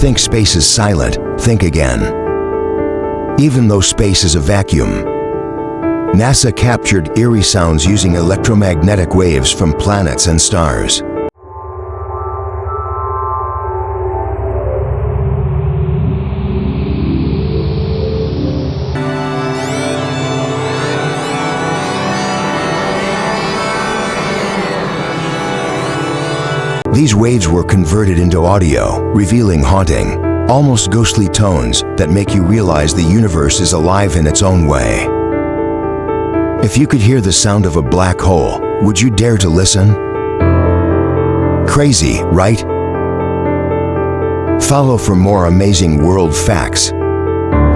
think space is silent, think again. Even though space is a vacuum, NASA captured eerie sounds using electromagnetic waves from planets and stars. These waves were converted into audio, revealing haunting, almost ghostly tones that make you realize the universe is alive in its own way. If you could hear the sound of a black hole, would you dare to listen? Crazy, right? Follow for more amazing world facts.